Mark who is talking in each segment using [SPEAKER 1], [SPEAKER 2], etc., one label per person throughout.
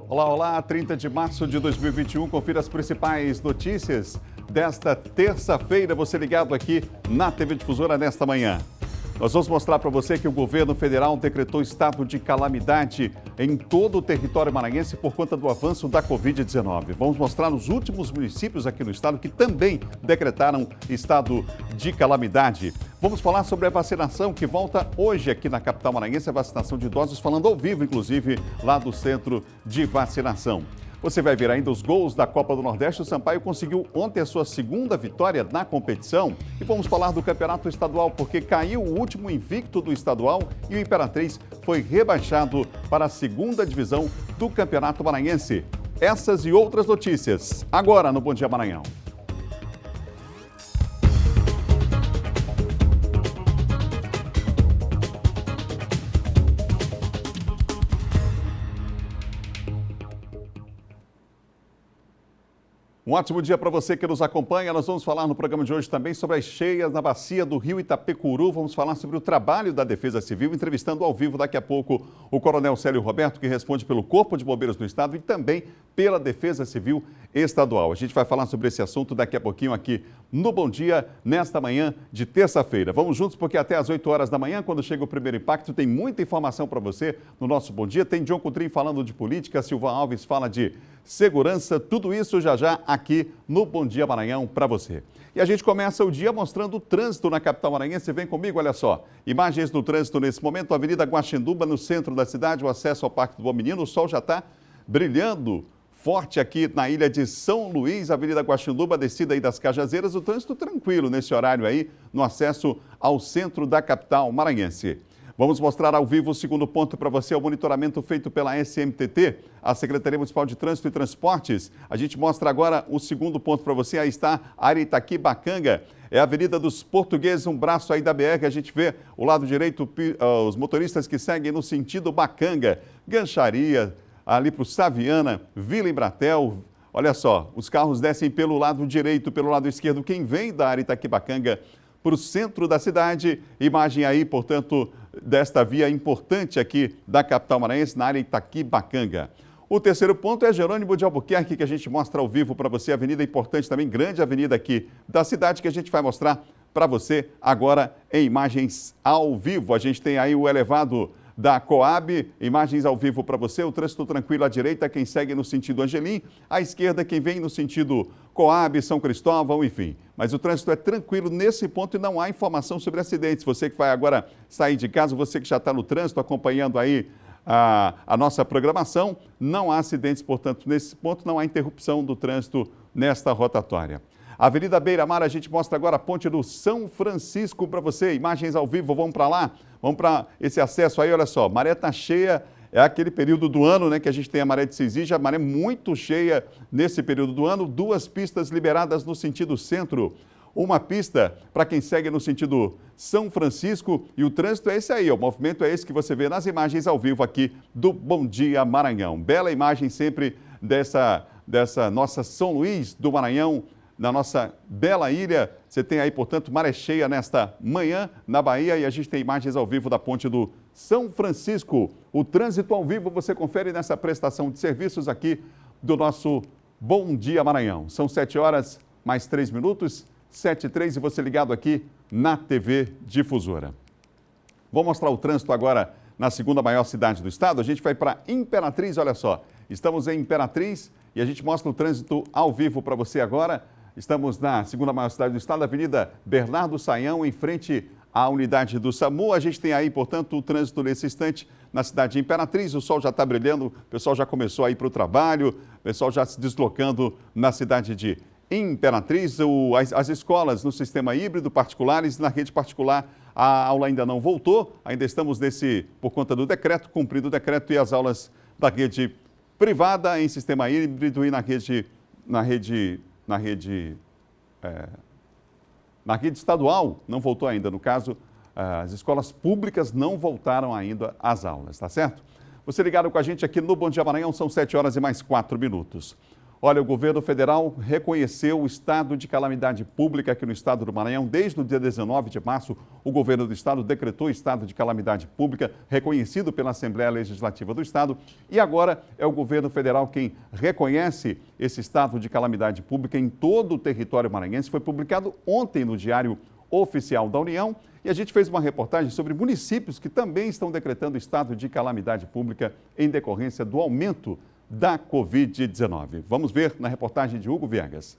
[SPEAKER 1] Olá, olá, 30 de março de 2021, confira as principais notícias desta terça-feira, você ligado aqui na TV Difusora nesta manhã. Nós vamos mostrar para você que o governo federal decretou estado de calamidade em todo o território maranhense por conta do avanço da Covid-19. Vamos mostrar os últimos municípios aqui no estado que também decretaram estado de calamidade. Vamos falar sobre a vacinação que volta hoje aqui na capital maranhense, a vacinação de idosos, falando ao vivo, inclusive, lá do centro de vacinação. Você vai ver ainda os gols da Copa do Nordeste. O Sampaio conseguiu ontem a sua segunda vitória na competição. E vamos falar do campeonato estadual, porque caiu o último invicto do estadual e o Imperatriz foi rebaixado para a segunda divisão do Campeonato Maranhense. Essas e outras notícias, agora no Bom Dia Maranhão. Um ótimo dia para você que nos acompanha. Nós vamos falar no programa de hoje também sobre as cheias na bacia do rio Itapecuru. Vamos falar sobre o trabalho da Defesa Civil, entrevistando ao vivo daqui a pouco o Coronel Célio Roberto, que responde pelo Corpo de Bombeiros do Estado e também pela Defesa Civil Estadual. A gente vai falar sobre esse assunto daqui a pouquinho aqui no Bom Dia, nesta manhã de terça-feira. Vamos juntos porque até às 8 horas da manhã, quando chega o primeiro impacto, tem muita informação para você no nosso Bom Dia. Tem John Coutrin falando de política, Silva Alves fala de segurança, tudo isso já já aqui no Bom Dia Maranhão para você. E a gente começa o dia mostrando o trânsito na capital maranhense. Vem comigo, olha só. Imagens do trânsito nesse momento, Avenida Guaxinduba, no centro da cidade, o acesso ao Parque do Bom Menino. O sol já está brilhando forte aqui na ilha de São Luís, Avenida Guaxinduba, descida aí das Cajazeiras. O trânsito tranquilo nesse horário aí, no acesso ao centro da capital maranhense. Vamos mostrar ao vivo o segundo ponto para você, o monitoramento feito pela SMTT, a Secretaria Municipal de Trânsito e Transportes. A gente mostra agora o segundo ponto para você, aí está a área Itaqui-Bacanga. É a Avenida dos Portugueses, um braço aí da BR, a gente vê o lado direito, os motoristas que seguem no sentido Bacanga, Gancharia, ali para o Saviana, Vila Embratel. Olha só, os carros descem pelo lado direito, pelo lado esquerdo, quem vem da área Itaqui-Bacanga para o centro da cidade. Imagem aí, portanto, desta via importante aqui da capital maranhense, na área Itaqui-Bacanga. O terceiro ponto é Jerônimo de Albuquerque, que a gente mostra ao vivo para você. Avenida importante também, grande avenida aqui da cidade, que a gente vai mostrar para você agora em imagens ao vivo. A gente tem aí o elevado da Coab, imagens ao vivo para você, o trânsito tranquilo à direita, quem segue no sentido Angelim, à esquerda quem vem no sentido Coab, São Cristóvão, enfim. Mas o trânsito é tranquilo nesse ponto e não há informação sobre acidentes. Você que vai agora sair de casa, você que já está no trânsito acompanhando aí a nossa programação, não há acidentes, portanto, nesse ponto não há interrupção do trânsito nesta rotatória. Avenida Beira-Mar, a gente mostra agora a ponte do São Francisco para você. Imagens ao vivo, vamos para lá? Vamos para esse acesso aí, olha só. Maré está cheia, é aquele período do ano, né, que a gente tem a maré de Cisige, a maré muito cheia nesse período do ano. 2 pistas liberadas no sentido centro. Uma pista para quem segue no sentido São Francisco e o trânsito é esse aí, o movimento é esse que você vê nas imagens ao vivo aqui do Bom Dia Maranhão. Bela imagem sempre dessa nossa São Luís do Maranhão, na nossa bela ilha. Você tem aí, portanto, maré cheia nesta manhã na Bahia e a gente tem imagens ao vivo da ponte do São Francisco. O trânsito ao vivo você confere nessa prestação de serviços aqui do nosso Bom Dia Maranhão. São 7 horas mais 3 minutos, 7h03 e você ligado aqui na TV Difusora. Vou mostrar o trânsito agora na segunda maior cidade do estado. A gente vai para Imperatriz, olha só. Estamos em Imperatriz e a gente mostra o trânsito ao vivo para você agora. Estamos na segunda maior cidade do estado, Avenida Bernardo Saião, em frente à unidade do SAMU. A gente tem aí, portanto, o trânsito nesse instante na cidade de Imperatriz. O sol já está brilhando, o pessoal já começou a ir para o trabalho, o pessoal já se deslocando na cidade de Imperatriz. As escolas no sistema híbrido, particulares, na rede particular, a aula ainda não voltou. Ainda estamos por conta do decreto, cumprido o decreto, e as aulas da rede privada em sistema híbrido e na rede estadual não voltou ainda. No caso, as escolas públicas não voltaram ainda às aulas, tá certo? Você ligado com a gente aqui no Bom Dia Maranhão, são 7 horas e mais 4 minutos. Olha, o governo federal reconheceu o estado de calamidade pública aqui no estado do Maranhão. Desde o dia 19 de março, o governo do estado decretou estado de calamidade pública, reconhecido pela Assembleia Legislativa do estado. E agora é o governo federal quem reconhece esse estado de calamidade pública em todo o território maranhense. Foi publicado ontem no Diário Oficial da União. E a gente fez uma reportagem sobre municípios que também estão decretando estado de calamidade pública em decorrência do aumento da Covid-19. Vamos ver na reportagem de Hugo Viegas.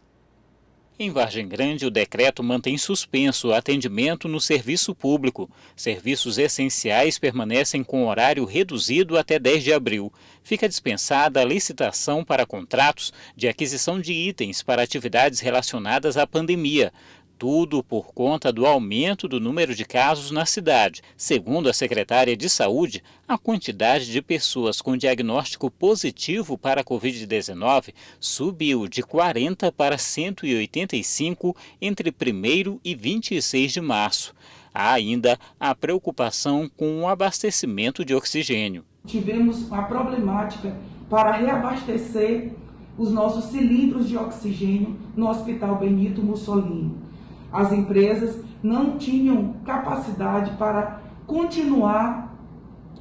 [SPEAKER 2] Em Vargem Grande, o decreto mantém suspenso o atendimento no serviço público. Serviços essenciais permanecem com horário reduzido até 10 de abril. Fica dispensada a licitação para contratos de aquisição de itens para atividades relacionadas à pandemia. Tudo por conta do aumento do número de casos na cidade. Segundo a secretária de Saúde, a quantidade de pessoas com diagnóstico positivo para a Covid-19 subiu de 40 para 185 entre 1º e 26 de março. Há ainda a preocupação com o abastecimento de oxigênio.
[SPEAKER 3] Tivemos a problemática para reabastecer os nossos cilindros de oxigênio no Hospital Benito Mussolini. As empresas não tinham capacidade para continuar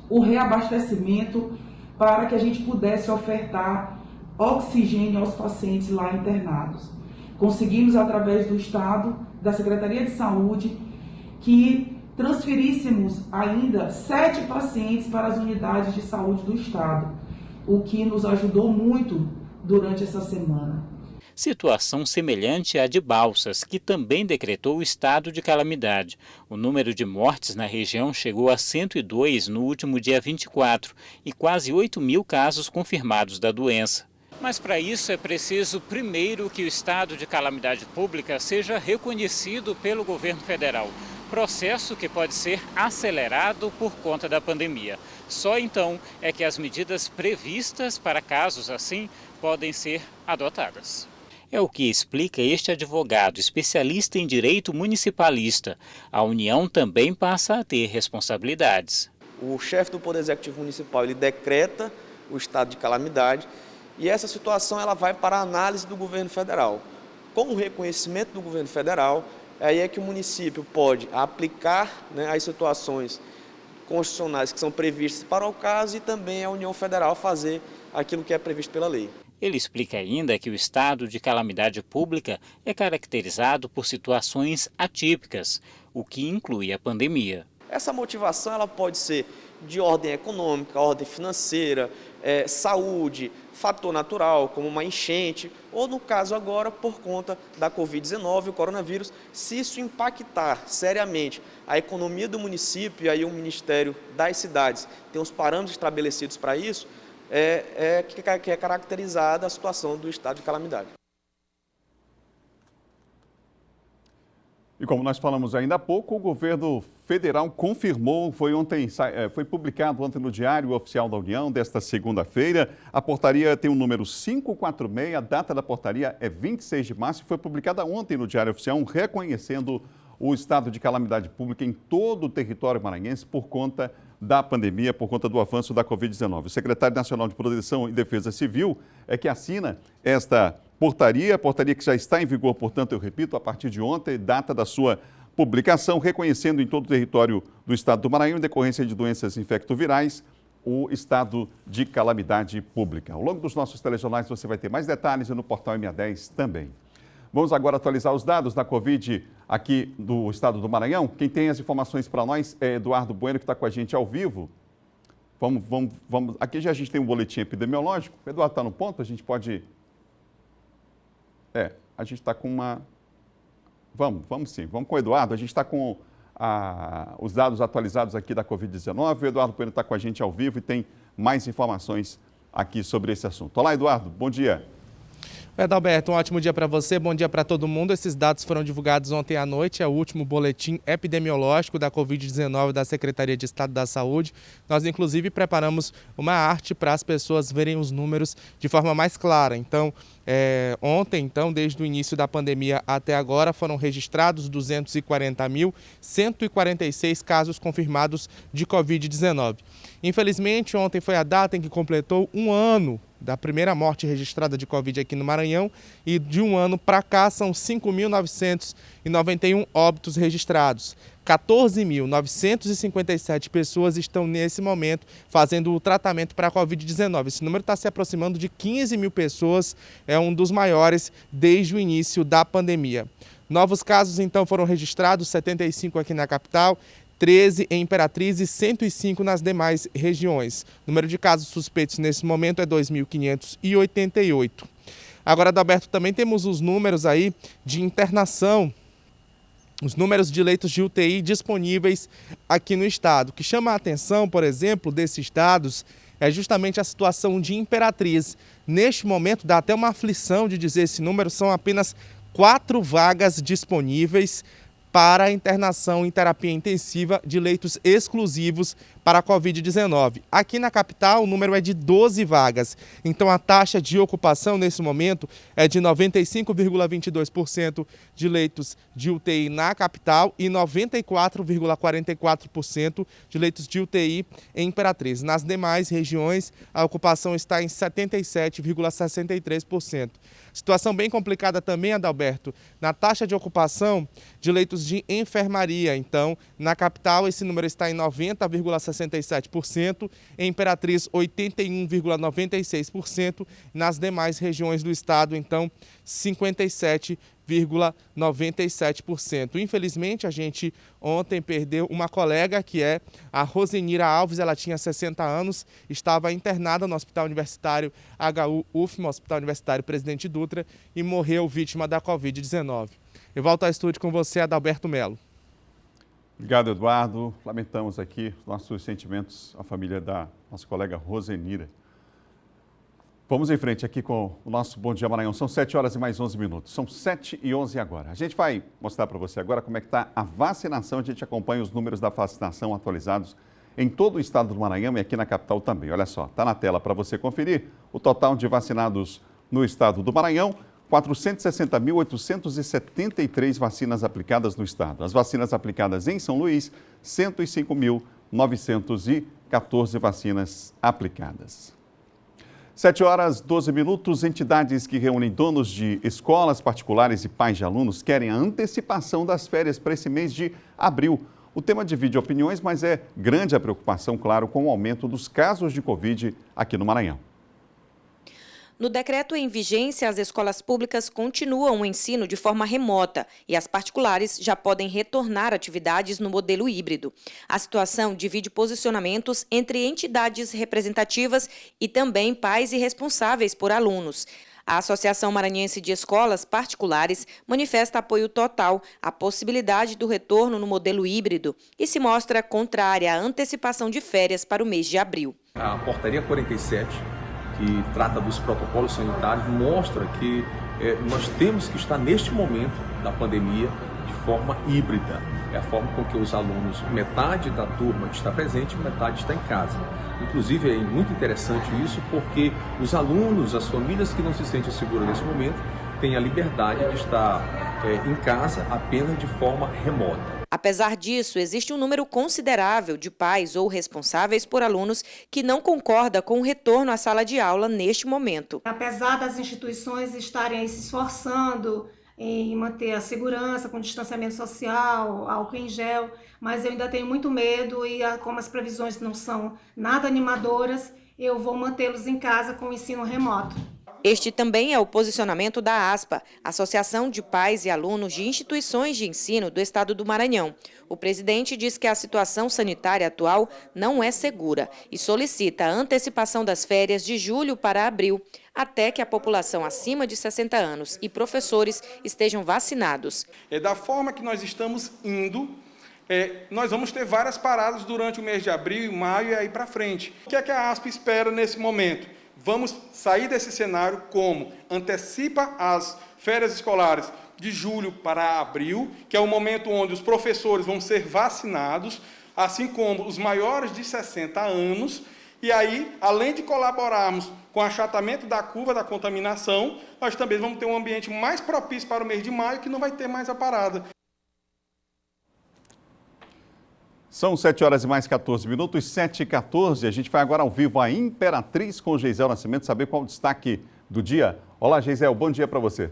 [SPEAKER 3] o reabastecimento para que a gente pudesse ofertar oxigênio aos pacientes lá internados. Conseguimos, através do Estado, da Secretaria de Saúde, que transferíssemos ainda 7 pacientes para as unidades de saúde do Estado, o que nos ajudou muito durante essa semana.
[SPEAKER 2] Situação semelhante à de Balsas, que também decretou o estado de calamidade. O número de mortes na região chegou a 102 no último dia 24 e quase 8.000 casos confirmados da doença. Mas para isso é preciso primeiro que o estado de calamidade pública seja reconhecido pelo governo federal. Processo que pode ser acelerado por conta da pandemia. Só então é que as medidas previstas para casos assim podem ser adotadas. É o que explica este advogado, especialista em direito municipalista. A União também passa a ter responsabilidades.
[SPEAKER 4] O chefe do Poder Executivo Municipal ele decreta o estado de calamidade e essa situação ela vai para a análise do governo federal. Com o reconhecimento do governo federal, aí é que o município pode aplicar, as situações constitucionais que são previstas para o caso e também a União Federal fazer aquilo que é previsto pela lei.
[SPEAKER 2] Ele explica ainda que o estado de calamidade pública é caracterizado por situações atípicas, o que inclui a pandemia.
[SPEAKER 4] Essa motivação ela pode ser de ordem econômica, ordem financeira, saúde, fator natural, como uma enchente, ou no caso agora, por conta da Covid-19, o coronavírus, se isso impactar seriamente a economia do município, e aí o Ministério das Cidades tem os parâmetros estabelecidos para isso, que é caracterizada a situação do estado de calamidade.
[SPEAKER 1] E como nós falamos ainda há pouco, o governo federal confirmou, foi publicado ontem no Diário Oficial da União, desta segunda-feira. A portaria tem o número 546, a data da portaria é 26 de março e foi publicada ontem no Diário Oficial, reconhecendo o estado de calamidade pública em todo o território maranhense por conta da pandemia, por conta do avanço da Covid-19. O secretário nacional de Proteção e Defesa Civil é que assina esta portaria que já está em vigor, portanto, eu repito, a partir de ontem, data da sua publicação, reconhecendo em todo o território do estado do Maranhão, em decorrência de doenças infectovirais, o estado de calamidade pública. Ao longo dos nossos telejornais você vai ter mais detalhes e no portal MA10 também. Vamos agora atualizar os dados da Covid aqui do estado do Maranhão. Quem tem as informações para nós é Eduardo Bueno, que está com a gente ao vivo. Vamos. Aqui já a gente tem um boletim epidemiológico. O Eduardo está no ponto, a gente pode... a gente está com uma... Vamos sim, vamos com o Eduardo. A gente está com os dados atualizados aqui da Covid-19. O Eduardo Bueno está com a gente ao vivo e tem mais informações aqui sobre esse assunto. Olá, Eduardo, bom dia.
[SPEAKER 5] Adalberto, um ótimo dia para você, bom dia para todo mundo. Esses dados foram divulgados ontem à noite, é o último boletim epidemiológico da Covid-19 da Secretaria de Estado da Saúde. Nós, inclusive, preparamos uma arte para as pessoas verem os números de forma mais clara. Então, ontem, desde o início da pandemia até agora, foram registrados 240.146 casos confirmados de Covid-19. Infelizmente, ontem foi a data em que completou um ano da primeira morte registrada de Covid aqui no Maranhão, e de um ano para cá são 5.991 óbitos registrados. 14.957 pessoas estão nesse momento fazendo o tratamento para a Covid-19. Esse número está se aproximando de 15 mil pessoas, é um dos maiores desde o início da pandemia. Novos casos então foram registrados, 75 aqui na capital, 13 em Imperatriz e 105 nas demais regiões. O número de casos suspeitos nesse momento é 2.588. Agora, Adalberto, também temos os números aí de internação, os números de leitos de UTI disponíveis aqui no estado. O que chama a atenção, por exemplo, desses dados é justamente a situação de Imperatriz. Neste momento, dá até uma aflição de dizer esse número, são apenas 4 vagas disponíveis para a internação em terapia intensiva de leitos exclusivos para a Covid-19. Aqui na capital, o número é de 12 vagas. Então, a taxa de ocupação nesse momento é de 95,22% de leitos de UTI na capital e 94,44% de leitos de UTI em Imperatriz. Nas demais regiões, a ocupação está em 77,63%. Situação bem complicada também, Adalberto, na taxa de ocupação de leitos de enfermaria. Então, na capital, esse número está em 90,67%, em Imperatriz, 81,96%, nas demais regiões do estado, então, 57,97%. Infelizmente, a gente ontem perdeu uma colega, que é a Rosenira Alves. Ela tinha 60 anos, estava internada no Hospital Universitário HU-UFMA, Hospital Universitário Presidente Dutra, e morreu vítima da Covid-19. Eu volto ao estúdio com você, Adalberto Melo.
[SPEAKER 1] Obrigado, Eduardo. Lamentamos aqui nossos sentimentos à família da nossa colega Rosenira. Vamos em frente aqui com o nosso Bom Dia Maranhão. São 7 horas e mais 11 minutos. São 7h11 agora. A gente vai mostrar para você agora como é que está a vacinação. A gente acompanha os números da vacinação atualizados em todo o estado do Maranhão e aqui na capital também. Olha só, está na tela para você conferir o total de vacinados no estado do Maranhão. 460.873 vacinas aplicadas no estado. As vacinas aplicadas em São Luís, 105.914 vacinas aplicadas. 7 horas, 12 minutos. Entidades que reúnem donos de escolas particulares e pais de alunos querem a antecipação das férias para esse mês de abril. O tema divide opiniões, mas é grande a preocupação, claro, com o aumento dos casos de Covid aqui no Maranhão.
[SPEAKER 6] No decreto em vigência, as escolas públicas continuam o ensino de forma remota e as particulares já podem retornar atividades no modelo híbrido. A situação divide posicionamentos entre entidades representativas e também pais e responsáveis por alunos. A Associação Maranhense de Escolas Particulares manifesta apoio total à possibilidade do retorno no modelo híbrido e se mostra contrária à antecipação de férias para o mês de abril.
[SPEAKER 7] A portaria 47, que trata dos protocolos sanitários, mostra que nós temos que estar neste momento da pandemia de forma híbrida. É a forma com que os alunos, metade da turma está presente, metade está em casa. Inclusive é muito interessante isso porque os alunos, as famílias que não se sentem seguras nesse momento, têm a liberdade de estar em casa apenas de forma remota.
[SPEAKER 6] Apesar disso, existe um número considerável de pais ou responsáveis por alunos que não concorda com o retorno à sala de aula neste momento.
[SPEAKER 8] Apesar das instituições estarem se esforçando em manter a segurança com distanciamento social, álcool em gel, mas eu ainda tenho muito medo e como as previsões não são nada animadoras, eu vou mantê-los em casa com o ensino remoto.
[SPEAKER 6] Este também é o posicionamento da ASPA, Associação de Pais e Alunos de Instituições de Ensino do Estado do Maranhão. O presidente diz que a situação sanitária atual não é segura e solicita a antecipação das férias de julho para abril, até que a população acima de 60 anos e professores estejam vacinados.
[SPEAKER 9] Da forma que nós estamos indo, nós vamos ter várias paradas durante o mês de abril, maio e aí para frente. O que é que a ASPA espera nesse momento? Vamos sair desse cenário como antecipa as férias escolares de julho para abril, que é o momento onde os professores vão ser vacinados, assim como os maiores de 60 anos, e aí, além de colaborarmos com o achatamento da curva da contaminação, nós também vamos ter um ambiente mais propício para o mês de maio, que não vai ter mais a parada.
[SPEAKER 1] São 7 horas e mais 14 minutos, 7h14. A gente vai agora ao vivo a Imperatriz com Geisel Nascimento, saber qual o destaque do dia. Olá, Geisel, bom dia para você.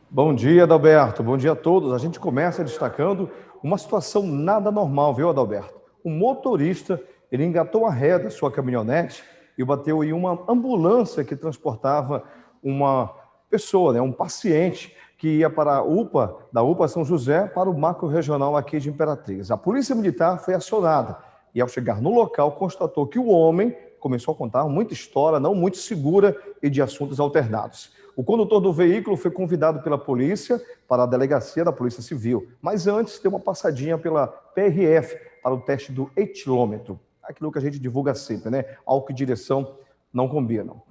[SPEAKER 10] Bom dia, Adalberto. Bom dia a todos. A gente começa destacando uma situação nada normal, viu, Adalberto? O motorista, ele engatou a ré da sua caminhonete e bateu em uma ambulância que transportava uma pessoa, um paciente, que ia para a UPA, da UPA São José, para o macro regional aqui de Imperatriz. A polícia militar foi acionada e, ao chegar no local, constatou que o homem começou a contar muita história, não muito segura e de assuntos alternados. O condutor do veículo foi convidado pela polícia para a delegacia da Polícia Civil, mas antes deu uma passadinha pela PRF para o teste do etilômetro. Aquilo que a gente divulga sempre, né? Álcool e direção não combinam.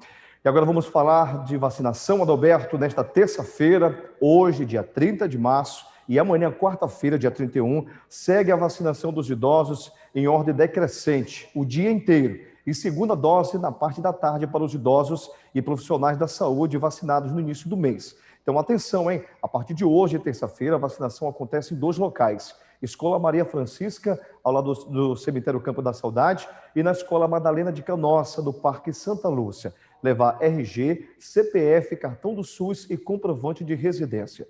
[SPEAKER 10] E agora vamos falar de vacinação, Adalberto, nesta terça-feira, hoje, dia 30 de março, e amanhã, quarta-feira, dia 31, segue a vacinação dos idosos em ordem decrescente, o dia inteiro. E segunda dose na parte da tarde para os idosos e profissionais da saúde vacinados no início do mês. Então, atenção, hein? A partir de hoje, terça-feira, a vacinação acontece em 2 locais. Escola Maria Francisca, ao lado do Cemitério Campo da Saudade, e na Escola Madalena de Canossa, do Parque Santa Lúcia. Levar RG, CPF, cartão do SUS e comprovante de residência.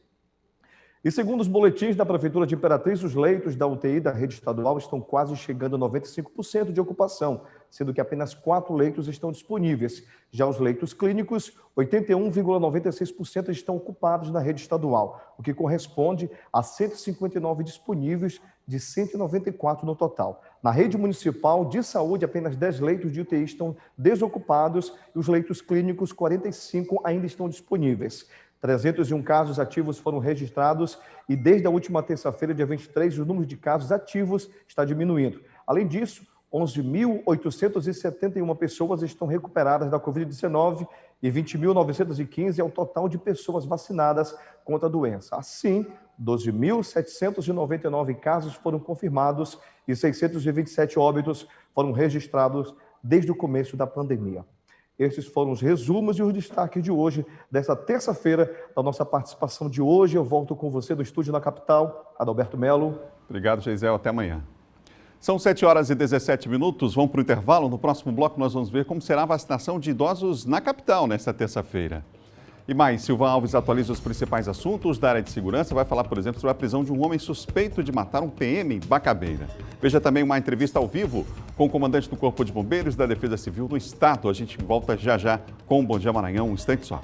[SPEAKER 10] E segundo os boletins da Prefeitura de Imperatriz, os leitos da UTI da rede estadual estão quase chegando a 95% de ocupação, sendo que apenas 4 leitos estão disponíveis. Já os leitos clínicos, 81,96% estão ocupados na rede estadual, o que corresponde a 159 disponíveis de 194 no total. Na rede municipal de saúde, apenas 10 leitos de UTI estão desocupados e os leitos clínicos, 45 ainda estão disponíveis. 301 casos ativos foram registrados e desde a última terça-feira, dia 23, o número de casos ativos está diminuindo. Além disso, 11.871 pessoas estão recuperadas da Covid-19 e 20.915 é o total de pessoas vacinadas contra a doença. Assim, 12.799 casos foram confirmados e 627 óbitos foram registrados desde o começo da pandemia. Esses foram os resumos e os destaques de hoje, dessa terça-feira, da nossa participação de hoje. Eu volto com você do estúdio na capital, Adalberto Melo.
[SPEAKER 1] Obrigado, Geisel. Até amanhã. São 7 horas e 17 minutos. Vamos para o intervalo. No próximo bloco, nós vamos ver como será a vacinação de idosos na capital nesta terça-feira. E mais, Silvan Alves atualiza os principais assuntos da área de segurança. Vai falar, por exemplo, sobre a prisão de um homem suspeito de matar um PM em Bacabeira. Veja também uma entrevista ao vivo com o comandante do Corpo de Bombeiros da Defesa Civil do Estado. A gente volta já já com o Bom Dia Maranhão, um instante só.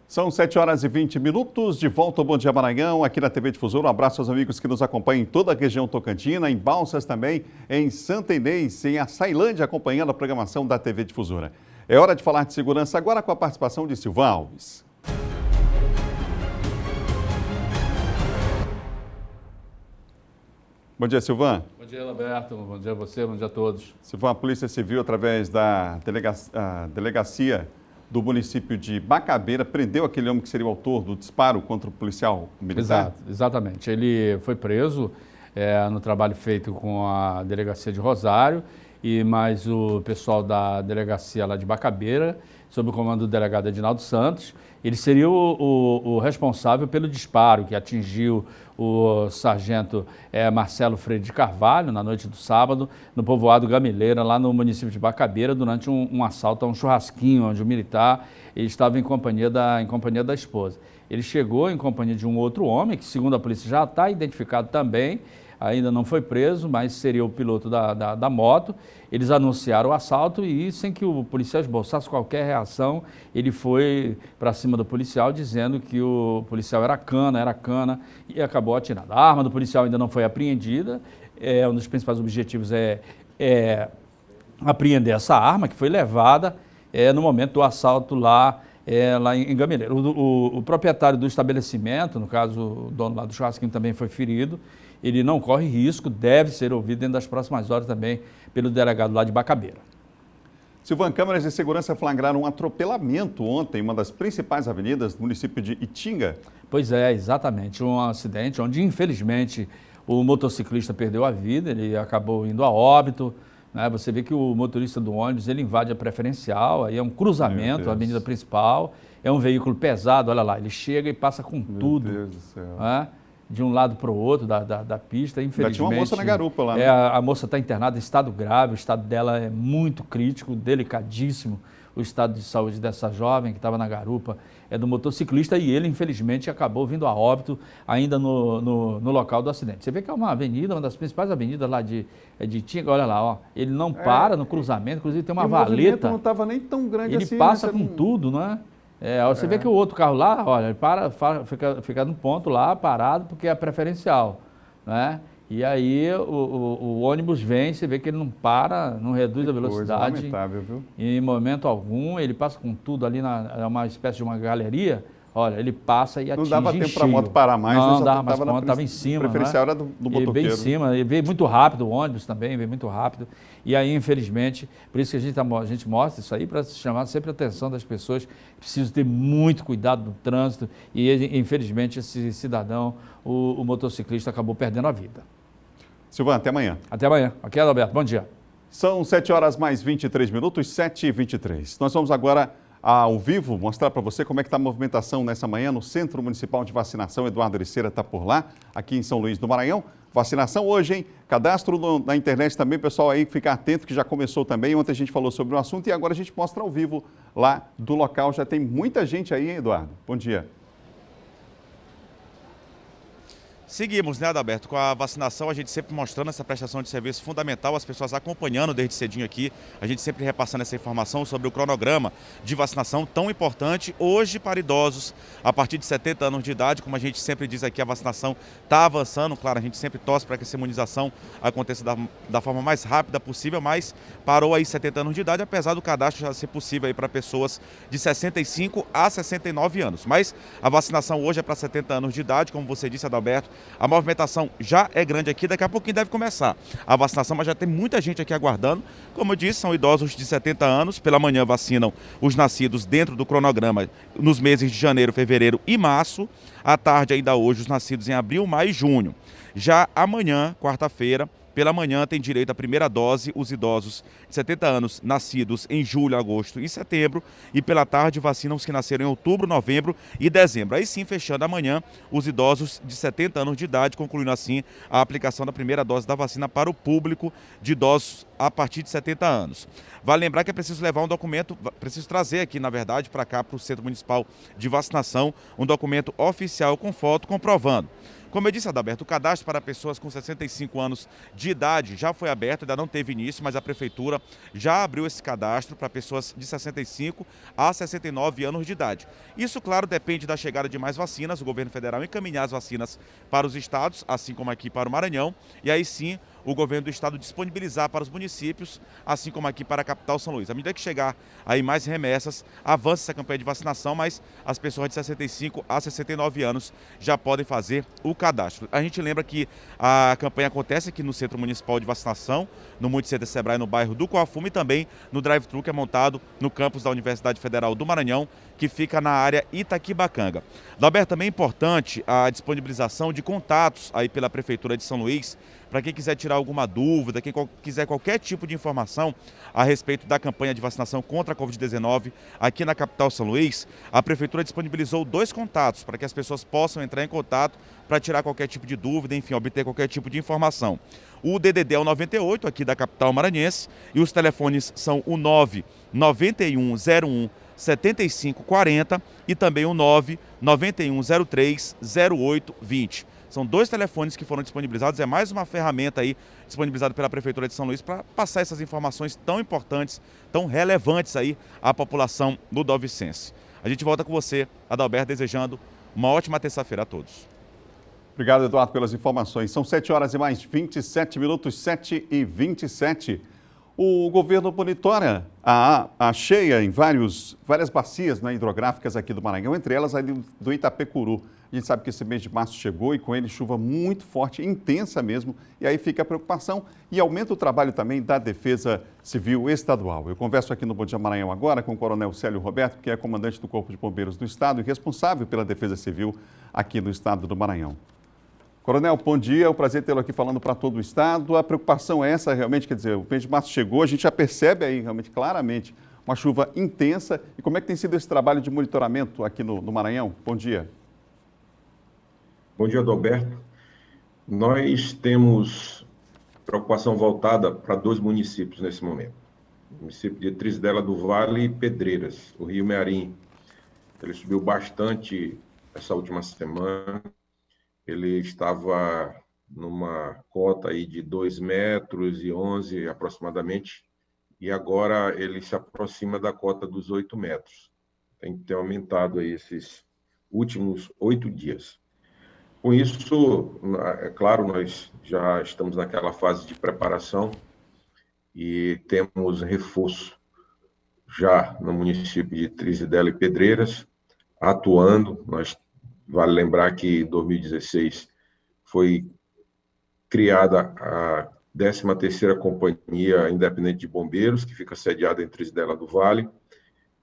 [SPEAKER 1] São 7 horas e 20 minutos, de volta ao Bom Dia Maranhão, aqui na TV Difusora. Um abraço aos amigos que nos acompanham em toda a região tocantina, em Balsas também, em Santa Inês, em Açailândia, acompanhando a programação da TV Difusora. É hora de falar de segurança agora com a participação de Silvan Alves. Bom dia, Silvan.
[SPEAKER 11] Bom dia, Roberto. Bom dia a você, bom dia a todos.
[SPEAKER 1] Silvan, a Polícia Civil, através da delegacia do município de Bacabeira, prendeu aquele homem que seria o autor do disparo contra o policial militar?
[SPEAKER 11] Exatamente. Ele foi preso no trabalho feito com a delegacia de Rosário e mais o pessoal da delegacia lá de Bacabeira, sob o comando do delegado Edinaldo Santos. Ele seria o responsável pelo disparo que atingiu o sargento Marcelo Freire de Carvalho, na noite do sábado, no povoado Gamileira, lá no município de Bacabeira, durante um assalto a um churrasquinho, onde o militar estava em companhia da esposa. Ele chegou em companhia de um outro homem, que segundo a polícia já está identificado também, ainda não foi preso, mas seria o piloto da moto. Eles anunciaram o assalto e, sem que o policial esboçasse qualquer reação, ele foi para cima do policial, dizendo que o policial era cana, e acabou atirando. A arma do policial ainda não foi apreendida. Um dos principais objetivos é apreender essa arma, que foi levada no momento do assalto lá em Gamileira. O proprietário do estabelecimento, no caso o dono lá do churrasquinho, também foi ferido. Ele não corre risco, deve ser ouvido dentro das próximas horas também pelo delegado lá de Bacabeira.
[SPEAKER 1] Silvan, câmeras de segurança flagraram um atropelamento ontem em uma das principais avenidas do município de Itinga.
[SPEAKER 11] Pois é, exatamente. Um acidente onde, infelizmente, o motociclista perdeu a vida, ele acabou indo a óbito né? Você vê que o motorista do ônibus, ele invade a preferencial, aí é um cruzamento, a avenida principal, é um veículo pesado, olha lá, ele chega e passa com tudo.
[SPEAKER 1] Meu Deus do céu.
[SPEAKER 11] Né? De um lado para o outro da pista, infelizmente.
[SPEAKER 1] Tinha uma moça na garupa lá, né?
[SPEAKER 11] A moça está internada em estado grave, o estado dela é muito crítico, delicadíssimo. O estado de saúde dessa jovem que estava na garupa é do motociclista e ele, infelizmente, acabou vindo a óbito ainda no local do acidente. Você vê que é uma avenida, uma das principais avenidas lá de Tinga, olha lá, ó, ele não para no cruzamento, inclusive tem uma valeta. O movimento
[SPEAKER 1] não estava nem tão grande assim.
[SPEAKER 11] Ele passa com tudo, não é? Você vê que o outro carro lá, olha, ele fica no ponto lá, parado, porque é preferencial, né? E aí o ônibus vem, você vê que ele não para, não reduz a velocidade.
[SPEAKER 1] Lamentável, viu?
[SPEAKER 11] Em momento algum, ele passa com tudo ali, é uma espécie de uma galeria, olha, ele passa e atinge.
[SPEAKER 1] Não dava tempo para a moto parar mais,
[SPEAKER 11] não dava mais conta, estava em cima.
[SPEAKER 1] O preferencial era do motoqueiro.
[SPEAKER 11] Bem em cima, ele veio muito rápido, o ônibus também veio muito rápido. E aí, infelizmente, por isso que a gente mostra isso aí, para chamar sempre a atenção das pessoas, preciso ter muito cuidado no trânsito. E, infelizmente, esse cidadão, o motociclista, acabou perdendo a vida.
[SPEAKER 1] Silvana, até amanhã.
[SPEAKER 11] Até amanhã. Aqui é Adalberto, bom dia.
[SPEAKER 1] São 7 horas mais 23 minutos, 7h23. Nós vamos agora ao vivo mostrar para você como é que está a movimentação nessa manhã no Centro Municipal de Vacinação. Eduardo Ericeira está por lá, aqui em São Luís do Maranhão. Vacinação hoje, hein? Cadastro na internet também, pessoal aí, ficar atento que já começou também. Ontem a gente falou sobre o assunto e agora a gente mostra ao vivo lá do local. Já tem muita gente aí, hein, Eduardo? Bom dia.
[SPEAKER 12] Seguimos, né, Adalberto, com a vacinação, a gente sempre mostrando essa prestação de serviço fundamental, as pessoas acompanhando desde cedinho aqui, a gente sempre repassando essa informação sobre o cronograma de vacinação tão importante hoje para idosos a partir de 70 anos de idade. Como a gente sempre diz aqui, a vacinação está avançando, claro, a gente sempre torce para que essa imunização aconteça da forma mais rápida possível, mas parou aí 70 anos de idade, apesar do cadastro já ser possível aí para pessoas de 65 a 69 anos. Mas a vacinação hoje é para 70 anos de idade, como você disse, Adalberto. A movimentação já é grande aqui, daqui a pouquinho deve começar a vacinação, mas já tem muita gente aqui aguardando. Como eu disse, são idosos de 70 anos, pela manhã vacinam os nascidos dentro do cronograma nos meses de janeiro, fevereiro e março. À tarde, ainda hoje, os nascidos em abril, maio e junho. Já amanhã, quarta-feira, pela manhã tem direito à primeira dose os idosos de 70 anos nascidos em julho, agosto e setembro, e pela tarde vacinam os que nasceram em outubro, novembro e dezembro. Aí sim, fechando amanhã, os idosos de 70 anos de idade, concluindo assim a aplicação da primeira dose da vacina para o público de idosos a partir de 70 anos. Vale lembrar que é preciso levar um documento, preciso trazer aqui, na verdade, para cá, para o Centro Municipal de Vacinação, um documento oficial com foto comprovando. Como eu disse, Adalberto, o cadastro para pessoas com 65 anos de idade já foi aberto, ainda não teve início, mas a Prefeitura já abriu esse cadastro para pessoas de 65 a 69 anos de idade. Isso, claro, depende da chegada de mais vacinas, o governo federal encaminhar as vacinas para os estados, assim como aqui para o Maranhão, e aí sim o governo do estado disponibilizar para os municípios, assim como aqui para a capital São Luís. À medida que chegar aí mais remessas, avança essa campanha de vacinação, mas as pessoas de 65 a 69 anos já podem fazer o cadastro. A gente lembra que a campanha acontece aqui no Centro Municipal de Vacinação, no Multicenter Sebrae, no bairro do Coafume, e também no drive-thru que é montado no campus da Universidade Federal do Maranhão, que fica na área Itaquibacanga. Adalberto, também é importante a disponibilização de contatos aí pela Prefeitura de São Luís, para quem quiser tirar alguma dúvida, quem quiser qualquer tipo de informação a respeito da campanha de vacinação contra a Covid-19 aqui na capital São Luís, a Prefeitura disponibilizou 2 contatos para que as pessoas possam entrar em contato para tirar qualquer tipo de dúvida, enfim, obter qualquer tipo de informação. O DDD é o 98 aqui da capital maranhense e os telefones são o 99101 7540 e também o 99103 0820. São 2 telefones que foram disponibilizados, é mais uma ferramenta aí disponibilizada pela Prefeitura de São Luís para passar essas informações tão importantes, tão relevantes aí à população do Dovicense. A gente volta com você, Adalberto, desejando uma ótima terça-feira a todos.
[SPEAKER 1] Obrigado, Eduardo, pelas informações. São 7 horas e mais 27 minutos, 7h27. O governo monitora a cheia em várias bacias, né, hidrográficas aqui do Maranhão, entre elas a do Itapecuru. A gente sabe que esse mês de março chegou e com ele chuva muito forte, intensa mesmo, e aí fica a preocupação e aumenta o trabalho também da Defesa Civil Estadual. Eu converso aqui no Bom Dia Maranhão agora com o Coronel Célio Roberto, que é comandante do Corpo de Bombeiros do Estado e responsável pela Defesa Civil aqui no Estado do Maranhão. Coronel, bom dia, é um prazer tê-lo aqui falando para todo o estado. A preocupação é essa realmente, quer dizer, o mês de março chegou, a gente já percebe aí realmente claramente uma chuva intensa. E como é que tem sido esse trabalho de monitoramento aqui no Maranhão? Bom dia.
[SPEAKER 13] Bom dia, Adalberto. Nós temos preocupação voltada para 2 municípios nesse momento. O município de Trizidela do Vale e Pedreiras. O rio Mearim, ele subiu bastante essa última semana. Ele estava numa cota aí de 2,11 metros aproximadamente, e agora ele se aproxima da cota dos 8 metros. Tem que ter aumentado aí esses últimos 8 dias. Com isso, é claro, nós já estamos naquela fase de preparação e temos reforço já no município de Trizidela e Pedreiras, atuando. Vale lembrar que em 2016 foi criada a 13ª Companhia Independente de Bombeiros, que fica sediada em Trizidela do Vale.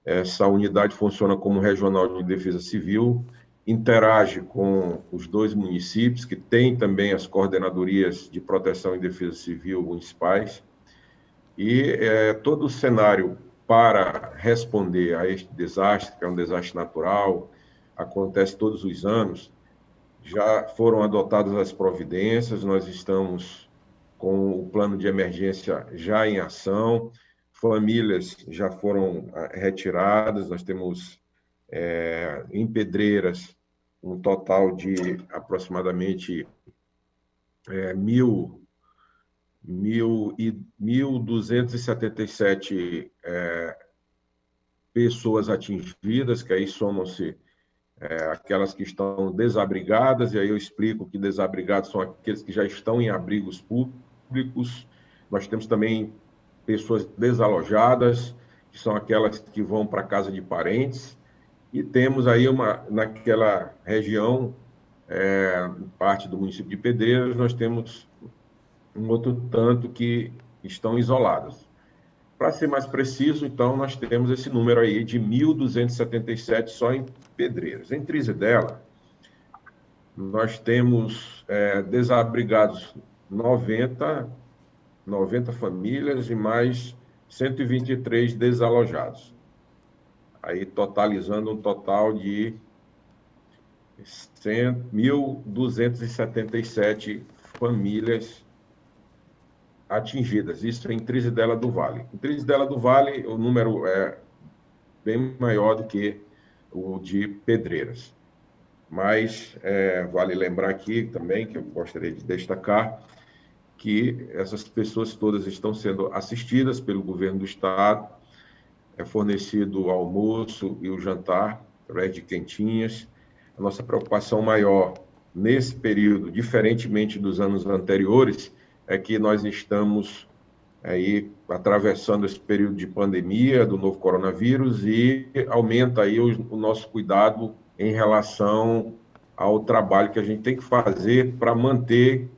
[SPEAKER 13] Essa unidade funciona como regional de defesa civil, interage com os 2 municípios, que têm também as coordenadorias de proteção e defesa civil municipais, e todo o cenário para responder a este desastre, que é um desastre natural, acontece todos os anos, já foram adotadas as providências, nós estamos com o plano de emergência já em ação, famílias já foram retiradas, nós temos em Pedreiras um total de aproximadamente 1.277 pessoas atingidas, que aí somam-se aquelas que estão desabrigadas, e aí eu explico que desabrigados são aqueles que já estão em abrigos públicos. Nós temos também pessoas desalojadas, que são aquelas que vão para a casa de parentes, e temos aí naquela região, parte do município de Pedreiras, nós temos um outro tanto que estão isoladas. Para ser mais preciso, então, nós temos esse número aí de 1.277 só em Pedreiras. Em Trizidela, nós temos desabrigados 90 famílias e mais 123 desalojados. Aí, totalizando um total de 1.277 famílias atingidas, isso em Trizidela do Vale. Em Trizidela do Vale, o número é bem maior do que o de Pedreiras. Mas vale lembrar aqui também, que eu gostaria de destacar, que essas pessoas todas estão sendo assistidas pelo governo do estado, é fornecido o almoço e o jantar, através de quentinhas. A nossa preocupação maior nesse período, diferentemente dos anos anteriores, é que nós estamos aí atravessando esse período de pandemia do novo coronavírus e aumenta aí o nosso cuidado em relação ao trabalho que a gente tem que fazer para manter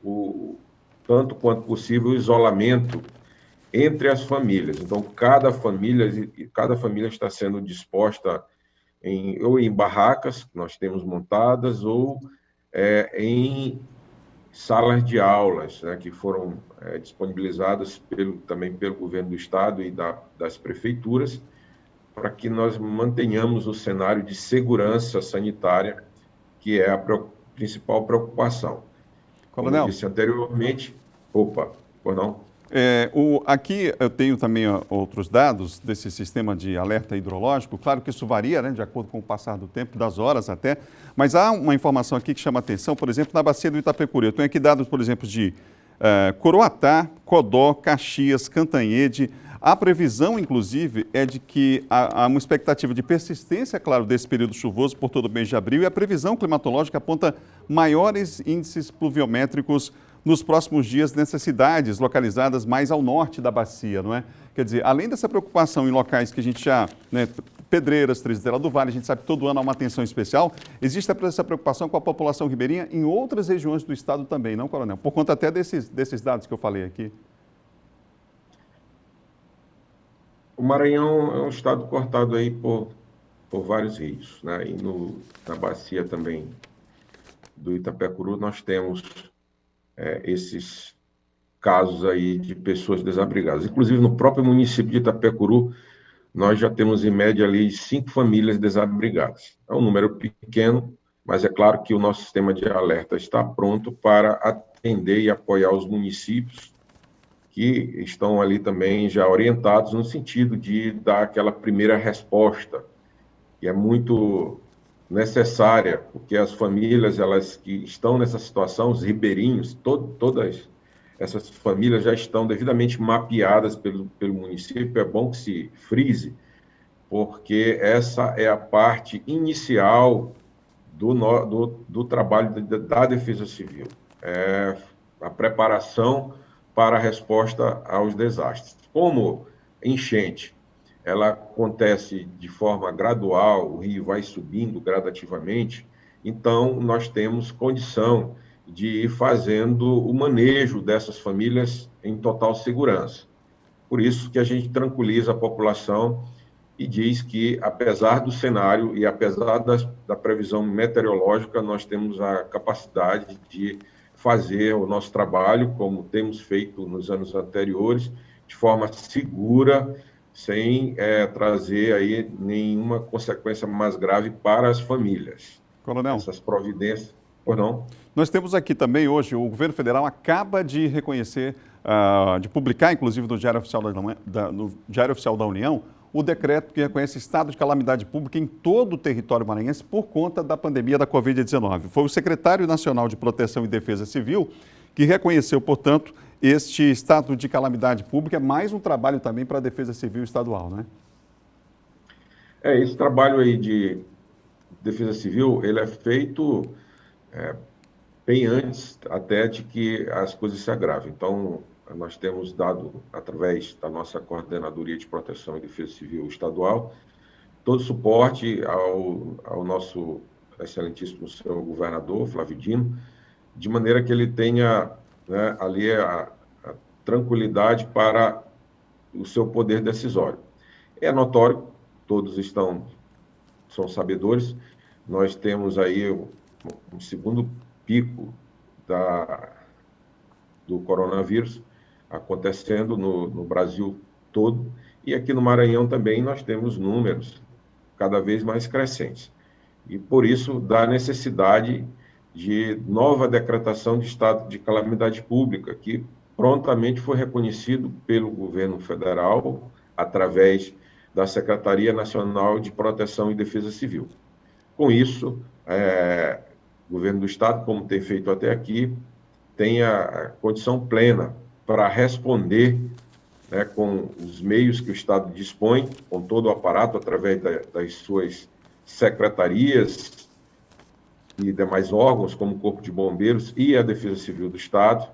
[SPEAKER 13] tanto quanto possível o isolamento entre as famílias. Então, cada família está sendo disposta ou em barracas que nós temos montadas ou em salas de aulas, né, que foram disponibilizadas também pelo governo do estado e das prefeituras, para que nós mantenhamos o cenário de segurança sanitária, que é a principal preocupação.
[SPEAKER 1] Coronel.
[SPEAKER 13] Como eu disse anteriormente... Opa, por não?
[SPEAKER 1] Aqui eu tenho também outros dados desse sistema de alerta hidrológico. Claro que isso varia, né, de acordo com o passar do tempo, das horas até, mas há uma informação aqui que chama atenção, por exemplo, na bacia do Itapecuru. Eu tenho aqui dados, por exemplo, de Coroatá, Codó, Caxias, Cantanhede. A previsão, inclusive, é de que há uma expectativa de persistência, claro, desse período chuvoso por todo o mês de abril, e a previsão climatológica aponta maiores índices pluviométricos nos próximos dias nessas cidades localizadas mais ao norte da bacia, não é? Quer dizer, além dessa preocupação em locais que a gente já, né, Pedreiras, Trizidela do Vale, a gente sabe que todo ano há uma atenção especial, existe essa preocupação com a população ribeirinha em outras regiões do estado também, não, Coronel? Por conta até desses dados que eu falei aqui.
[SPEAKER 13] O Maranhão é um estado cortado aí por vários rios, né? E na bacia também do Itapecuru, nós temos esses casos aí de pessoas desabrigadas. Inclusive, no próprio município de Itapecuru, nós já temos, em média, ali 5 famílias desabrigadas. É um número pequeno, mas é claro que o nosso sistema de alerta está pronto para atender e apoiar os municípios que estão ali também já orientados no sentido de dar aquela primeira resposta, que é muito necessária, porque as famílias, elas que estão nessa situação, os ribeirinhos, todas essas famílias já estão devidamente mapeadas pelo município. É bom que se frise, porque essa é a parte inicial do trabalho da Defesa Civil, é a preparação para a resposta aos desastres. Como enchente, ela acontece de forma gradual, o rio vai subindo gradativamente, então nós temos condição de ir fazendo o manejo dessas famílias em total segurança. Por isso que a gente tranquiliza a população e diz que, apesar do cenário e apesar da previsão meteorológica, nós temos a capacidade de fazer o nosso trabalho, como temos feito nos anos anteriores, de forma segura, sem trazer aí nenhuma consequência mais grave para as famílias.
[SPEAKER 1] Coronel.
[SPEAKER 13] Essas providências... Pois não?
[SPEAKER 1] Nós temos aqui também hoje, o governo federal acaba de reconhecer, de publicar, inclusive, no Diário Oficial da União, o decreto que reconhece estado de calamidade pública em todo o território maranhense por conta da pandemia da Covid-19. Foi o secretário nacional de Proteção e Defesa Civil que reconheceu, portanto, este estado de calamidade pública. É mais um trabalho também para a Defesa Civil estadual, né?
[SPEAKER 13] Esse trabalho aí de Defesa Civil, ele é feito bem antes até de que as coisas se agravem. Então, nós temos dado, através da nossa Coordenadoria de Proteção e Defesa Civil Estadual, todo suporte ao nosso excelentíssimo senhor governador, Flávio Dino, de maneira que ele tenha, né, ali a tranquilidade para o seu poder decisório. É notório, todos são sabedores, nós temos aí um segundo pico do coronavírus acontecendo no Brasil todo, e aqui no Maranhão também nós temos números cada vez mais crescentes. E por isso da necessidade de nova decretação de estado de calamidade pública, que prontamente foi reconhecido pelo governo federal através da Secretaria Nacional de Proteção e Defesa Civil. Com isso, o governo do estado, como tem feito até aqui, tem a condição plena para responder, né, com os meios que o estado dispõe, com todo o aparato, através das suas secretarias e demais órgãos, como o Corpo de Bombeiros e a Defesa Civil do estado,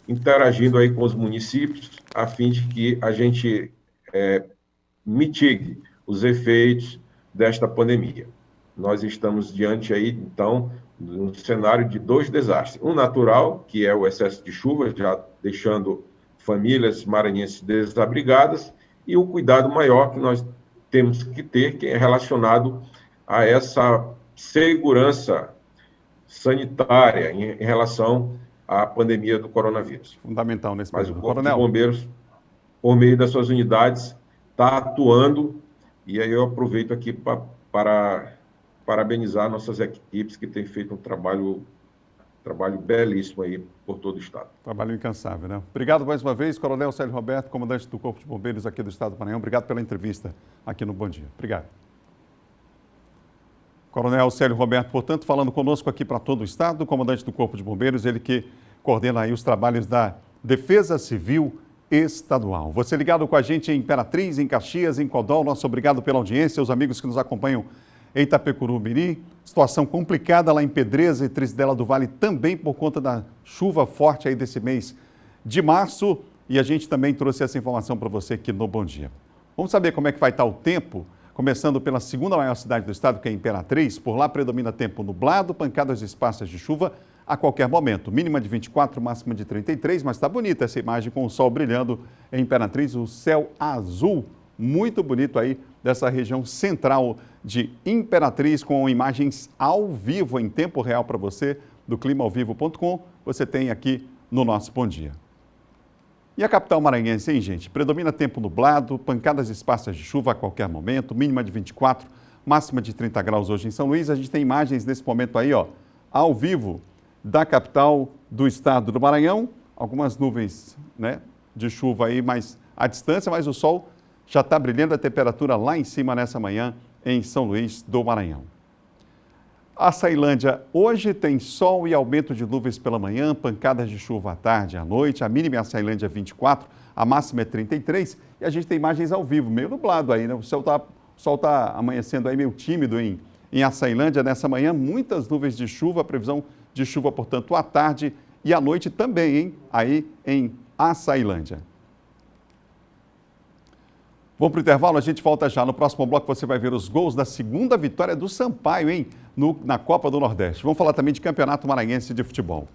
[SPEAKER 13] interagindo aí com os municípios, a fim de que a gente mitigue os efeitos desta pandemia. Nós estamos diante aí, então, de um cenário de 2 desastres. Um natural, que é o excesso de chuva, já deixando famílias maranhenses desabrigadas, e o cuidado maior que nós temos que ter, que é relacionado a essa segurança sanitária em relação à pandemia do coronavírus.
[SPEAKER 1] Fundamental nesse período.
[SPEAKER 13] Mas o Corpo de Bombeiros, por meio das suas unidades, está atuando, e aí eu aproveito aqui para parabenizar nossas equipes que têm feito um trabalho belíssimo aí por todo o estado.
[SPEAKER 1] Trabalho incansável, né? Obrigado mais uma vez, Coronel Célio Roberto, comandante do Corpo de Bombeiros aqui do estado do Maranhão. Obrigado pela entrevista aqui no Bom Dia. Obrigado. Coronel Célio Roberto, portanto, falando conosco aqui para todo o estado, comandante do Corpo de Bombeiros, ele que coordena aí os trabalhos da Defesa Civil Estadual. Você ligado com a gente em Imperatriz, em Caxias, em Codó, nosso obrigado pela audiência, os amigos que nos acompanham em Itapecuru, Mirim, situação complicada lá em Pedreza e Trizidela do Vale, também por conta da chuva forte aí desse mês de março, e a gente também trouxe essa informação para você aqui no Bom Dia. Vamos saber como é que vai estar o tempo, começando pela segunda maior cidade do estado, que é Imperatriz. Por lá predomina tempo nublado, pancadas esparsas de chuva a qualquer momento. Mínima de 24, máxima de 33, mas está bonita essa imagem com o sol brilhando em Imperatriz, o céu azul, muito bonito aí dessa região central de Imperatriz, com imagens ao vivo, em tempo real para você, do climaauvivo.com, você tem aqui no nosso Bom Dia. E a capital maranhense, hein, gente? Predomina tempo nublado, pancadas esparsas de chuva a qualquer momento, mínima de 24, máxima de 30 graus hoje em São Luís. A gente tem imagens nesse momento aí, ó, ao vivo da capital do estado do Maranhão. Algumas nuvens, né, de chuva aí mais à distância, mas o sol já está brilhando, a temperatura lá em cima nessa manhã em São Luís do Maranhão. A Açailândia hoje tem sol e aumento de nuvens pela manhã, pancadas de chuva à tarde e à noite. A mínima em Açailândia é 24, a máxima é 33 e a gente tem imagens ao vivo, meio nublado aí, né? O sol tá amanhecendo aí meio tímido em Açailândia nessa manhã. Muitas nuvens de chuva, previsão de chuva, portanto, à tarde e à noite também, hein? Aí em Açailândia. Vamos para o intervalo, a gente volta já. No próximo bloco você vai ver os gols da segunda vitória do Sampaio, hein? Na Copa do Nordeste. Vamos falar também de Campeonato Maranhense de Futebol.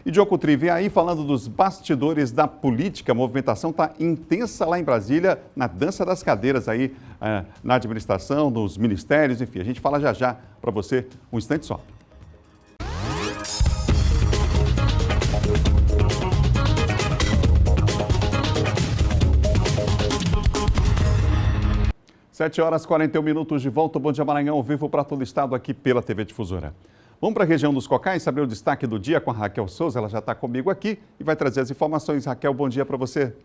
[SPEAKER 1] E Diogo Coutrinho vem aí falando dos bastidores da política. A movimentação está intensa lá em Brasília, na dança das cadeiras aí, na administração, nos ministérios, enfim. A gente fala já já para você, um instante só. Sete horas e 41 minutos de volta. Bom Dia Maranhão, ao vivo para todo o estado aqui pela TV Difusora. Vamos para a região dos Cocais, saber o destaque do dia com a Raquel Souza. Ela já está comigo aqui e vai trazer as informações. Raquel, bom dia para você.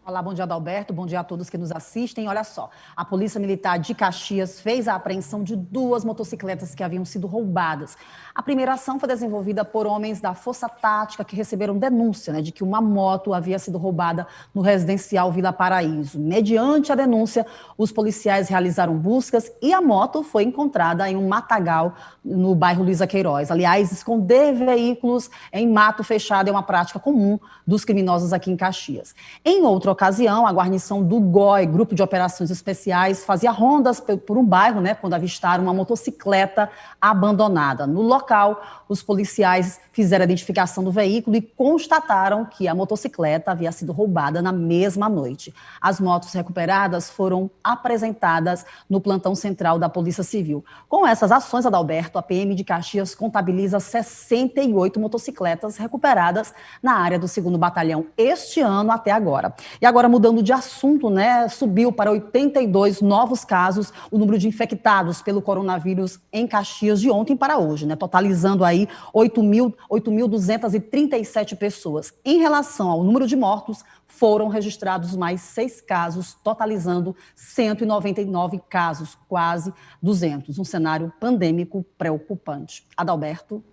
[SPEAKER 14] Olá, bom dia, Adalberto. Bom dia a todos que nos assistem. Olha só, a Polícia Militar de Caxias fez a apreensão de 2 motocicletas que haviam sido roubadas. A primeira ação foi desenvolvida por homens da Força Tática que receberam denúncia, de que uma moto havia sido roubada no residencial Vila Paraíso. Mediante a denúncia, os policiais realizaram buscas e a moto foi encontrada em um matagal no bairro Luiza Queiroz. Aliás, esconder veículos em mato fechado é uma prática comum dos criminosos aqui em Caxias. Em outra ocasião, a guarnição do GOI, Grupo de Operações Especiais, fazia rondas por um bairro, quando avistaram uma motocicleta abandonada. No local, os policiais fizeram a identificação do veículo e constataram que a motocicleta havia sido roubada na mesma noite. As motos recuperadas foram apresentadas no plantão central da Polícia Civil. Com essas ações, Adalberto, a PM de Caxias contabiliza 68 motocicletas recuperadas na área do 2º Batalhão este ano até agora. E agora, mudando de assunto, subiu para 82 novos casos o número de infectados pelo coronavírus em Caxias de ontem para hoje, totalizando aí 8.237 pessoas. Em relação ao número de mortos, foram registrados mais 6 casos, totalizando 199 casos, quase 200. Um cenário pandêmico preocupante. Adalberto.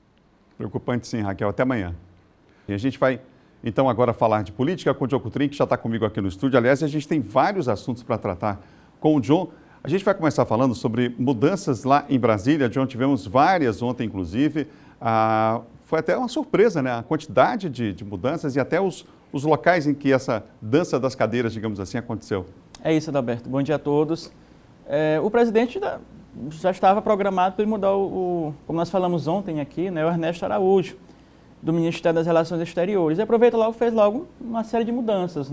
[SPEAKER 1] Preocupante sim, Raquel. Até amanhã. E a gente vai, então, agora falar de política com o Diogo Coutrinho, que já está comigo aqui no estúdio. Aliás, a gente tem vários assuntos para tratar com o John. A gente vai começar falando sobre mudanças lá em Brasília. John, tivemos várias ontem, inclusive. Foi até uma surpresa, a quantidade de mudanças e até os locais em que essa dança das cadeiras, digamos assim, aconteceu.
[SPEAKER 15] É isso, Adalberto. Bom dia a todos. O presidente já estava programado para ele mudar como nós falamos ontem aqui, o Ernesto Araújo, do Ministério das Relações Exteriores. E aproveita logo, fez logo uma série de mudanças,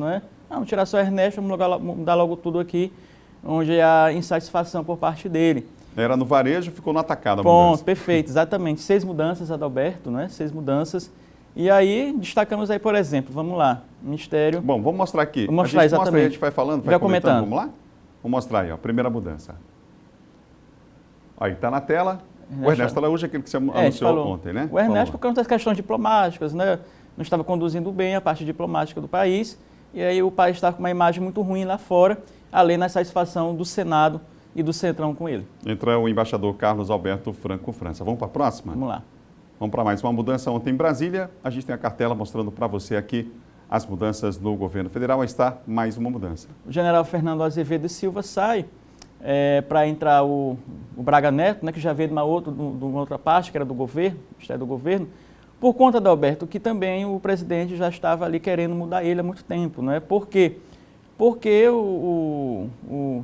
[SPEAKER 15] Vamos tirar só o Ernesto, vamos mudar logo tudo aqui, onde há insatisfação por parte dele.
[SPEAKER 1] Era no varejo, ficou no atacado a
[SPEAKER 15] mudança.
[SPEAKER 1] Ponto,
[SPEAKER 15] perfeito, exatamente. 6 mudanças, Adalberto, 6 mudanças. E aí, destacamos aí, por exemplo, vamos lá, Ministério...
[SPEAKER 1] Bom, vamos mostrar aqui.
[SPEAKER 15] Vamos mostrar, exatamente.
[SPEAKER 1] Mostra aí, a gente vai falando, vai
[SPEAKER 15] comentando.
[SPEAKER 1] Vamos lá? Vamos mostrar aí, ó, primeira mudança. Aí, está na tela. O Ernesto Araújo, aquele que você anunciou ontem,
[SPEAKER 15] O Ernesto, por causa das questões diplomáticas, não estava conduzindo bem a parte diplomática do país, e aí o país estava com uma imagem muito ruim lá fora, além da satisfação do Senado e do Centrão com ele.
[SPEAKER 1] Entra o embaixador Carlos Alberto Franco França. Vamos para a próxima?
[SPEAKER 15] Vamos lá.
[SPEAKER 1] Vamos para mais uma mudança ontem em Brasília. A gente tem a cartela mostrando para você aqui as mudanças no governo federal. Aí está mais uma mudança.
[SPEAKER 15] O general Fernando Azevedo Silva sai para entrar o Braga Neto, que já veio de uma outra parte, que era do governo, Ministério do Governo, por conta, Adalberto, que também o presidente já estava ali querendo mudar ele há muito tempo. Por quê? Porque o